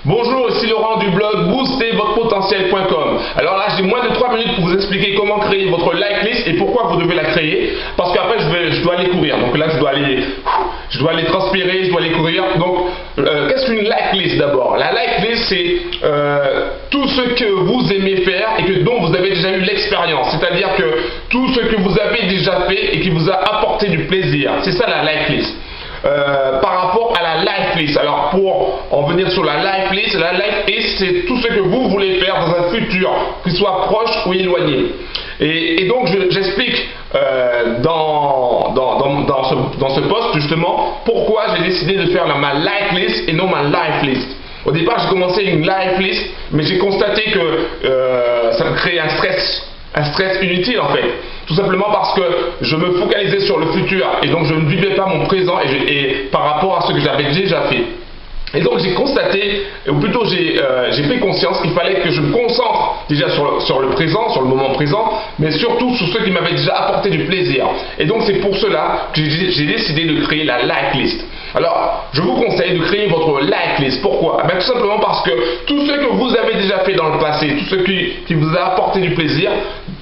Bonjour, ici Laurent du blog boostervotrePotentiel.com. Alors là, j'ai moins de 3 minutes pour vous expliquer comment créer votre like list et pourquoi vous devez la créer. Parce qu'après, je dois aller courir. Donc là, je dois aller transpirer, je dois aller courir. Donc, qu'est-ce qu'une like list d'abord? La like list, c'est tout ce que vous aimez faire et dont vous avez déjà eu l'expérience. C'est-à-dire que tout ce que vous avez déjà fait et qui vous a apporté du plaisir. C'est ça la like list. Par rapport à la life list. Alors pour en venir sur la life list c'est tout ce que vous voulez faire dans un futur, qu'il soit proche ou éloigné. Et donc j'explique dans ce post justement pourquoi j'ai décidé de faire ma like list et non ma life list. Au départ j'ai commencé une life list, mais j'ai constaté que ça me créait un stress inutile en fait. Tout simplement parce que je me focalisais sur le futur et donc je ne vivais pas mon présent et par rapport à ce que j'avais déjà fait. Et donc j'ai constaté, ou plutôt j'ai fait conscience qu'il fallait que je me concentre déjà sur le présent, sur le moment présent, mais surtout sur ce qui m'avait déjà apporté du plaisir. Et donc c'est pour cela que j'ai décidé de créer la like list. Alors, je vous conseille de créer votre like list. Pourquoi? Tout simplement parce que tout ce que vous avez déjà fait dans le passé, tout ce qui vous a apporté du plaisir,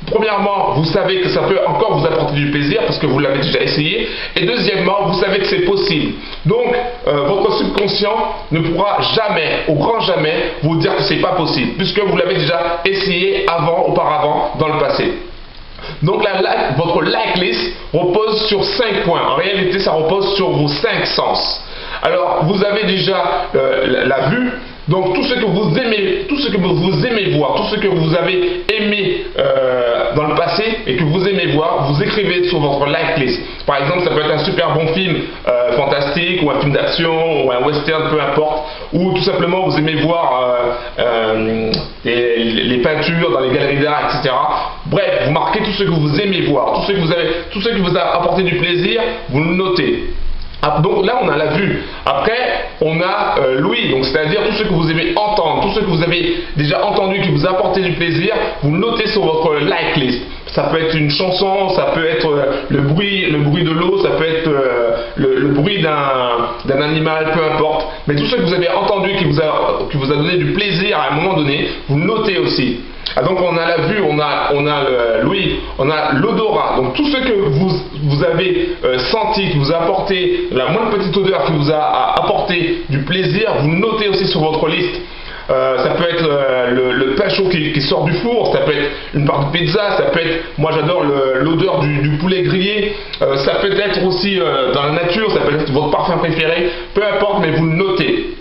premièrement, vous savez que ça peut encore vous apporter du plaisir parce que vous l'avez déjà essayé. Et deuxièmement, vous savez que c'est possible. Donc, votre subconscient ne pourra jamais, au grand jamais, vous dire que c'est pas possible, puisque vous l'avez déjà essayé auparavant, dans le passé. Donc votre like list repose sur 5 points. En réalité, ça repose sur vos 5 sens. Alors, vous avez déjà la vue. Donc tout ce que vous aimez voir, tout ce que vous avez aimé dans le passé et que vous aimez voir, vous écrivez sur votre like list. Par exemple, ça peut être un super bon film fantastique, ou un film d'action, ou un western, peu importe, ou tout simplement vous aimez voir les peintures dans les galeries d'art, etc. Bref, vous marquez tout ce que vous aimez voir, tout ce qui vous a apporté du plaisir, vous le notez. Donc là on a la vue. Après on a l'ouïe, donc c'est-à-dire tout ce que vous aimez entendre, tout ce que vous avez déjà entendu qui vous a apporté du plaisir, vous le notez sur votre like list. Ça peut être une chanson, ça peut être le bruit de l'eau, ça peut être le bruit d'un animal, peu importe. Mais tout ce que vous avez entendu qui vous a donné du plaisir à un moment donné, vous le notez aussi. Donc on a la vue, on a l'ouïe, on a l'odorat. Donc tout ce que vous avez senti, qui vous a apporté la moindre petite odeur qui vous a apporté du plaisir, vous le notez aussi sur votre liste. Ça peut être le pain chaud qui sort du four, ça peut être une part de pizza, ça peut être, moi j'adore l'odeur du poulet grillé, ça peut être aussi dans la nature, ça peut être votre parfum préféré, peu importe, mais vous le notez.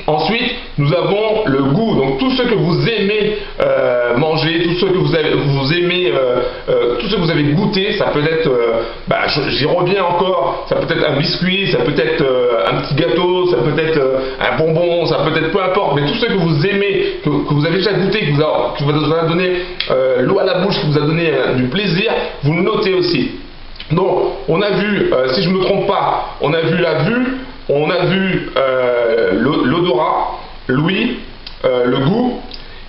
Ensuite, nous avons le goût, donc tout ce que vous aimez manger, tout ce que vous aimez, tout ce que vous avez goûté, ça peut être, j'y reviens encore, ça peut être un biscuit, ça peut être un petit gâteau, ça peut être un bonbon, ça peut être peu importe, mais tout ce que vous aimez, que vous avez déjà goûté, qui vous a donné l'eau à la bouche, qui vous a donné du plaisir, vous le notez aussi. Donc, on a vu, si je ne me trompe pas, on a vu la vue, on a vu l'odorat, l'ouïe, le goût.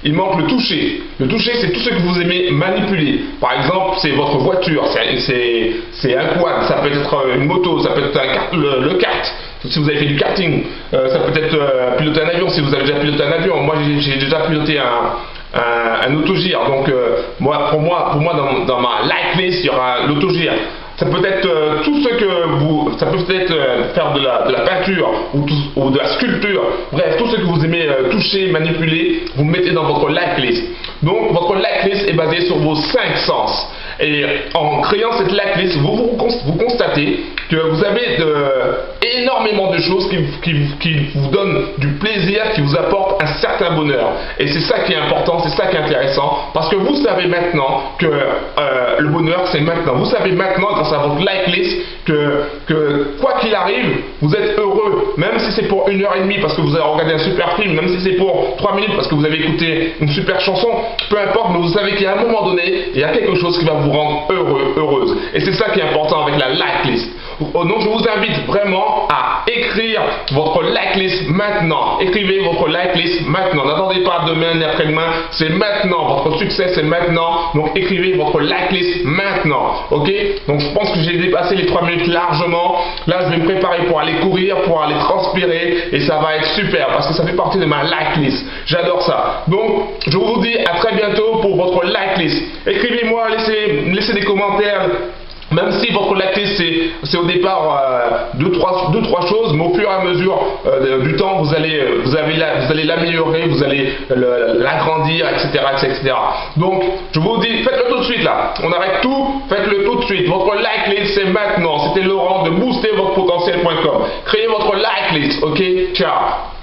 Il manque le toucher. Le toucher, c'est tout ce que vous aimez manipuler. Par exemple, c'est votre voiture, c'est un quad, ça peut être une moto, ça peut être le kart, si vous avez fait du karting. Ça peut être piloter un avion, si vous avez déjà piloté un avion. Moi, j'ai déjà piloté un autogire. Donc, pour moi dans ma like list, il y aura l'autogire. Ça peut être tout ce que ça peut être faire de la peinture ou de la sculpture. Bref, tout ce que vous aimez toucher, manipuler, vous mettez dans votre like list. Donc votre like list est basée sur vos 5 sens. Et en créant cette like list, vous constatez que vous avez énormément de choses qui vous donnent du plaisir, qui vous apportent un certain bonheur. Et c'est ça qui est important, c'est ça qui est intéressant, parce que vous savez maintenant que le bonheur c'est maintenant. Vous savez maintenant, grâce à votre like list, que quoi qu'il arrive, vous êtes heureux, même si c'est pour 1h30 parce que vous avez regardé un super film, même si c'est pour 3 minutes parce que vous avez écouté une super chanson, peu importe, mais vous savez qu'à un moment donné, il y a quelque chose qui va vous rendre heureux, heureuse. Et c'est ça qui est important avec la like list. Donc je vous invite vraiment à écrire votre like list maintenant. Écrivez votre like list maintenant. N'attendez pas demain ni après-demain, c'est maintenant. Votre succès c'est maintenant. Donc écrivez votre like list maintenant. Ok? Donc je pense que j'ai dépassé les 3 minutes largement. Là je vais me préparer pour aller courir, pour aller transpirer et ça va être super parce que ça fait partie de ma like list. J'adore ça. Donc je vous dis à très bientôt pour votre like list. Écrivez-moi, laissez des commentaires. Même si votre like list c'est au départ 2-3 choses, mais au fur et à mesure du temps vous allez l'améliorer, vous allez l'agrandir, etc. Donc je vous dis, faites-le tout de suite là, on arrête tout, faites-le tout de suite. Votre like list c'est maintenant. C'était Laurent de boostervotrePotentiel.com. Créez votre like list, ok? Ciao.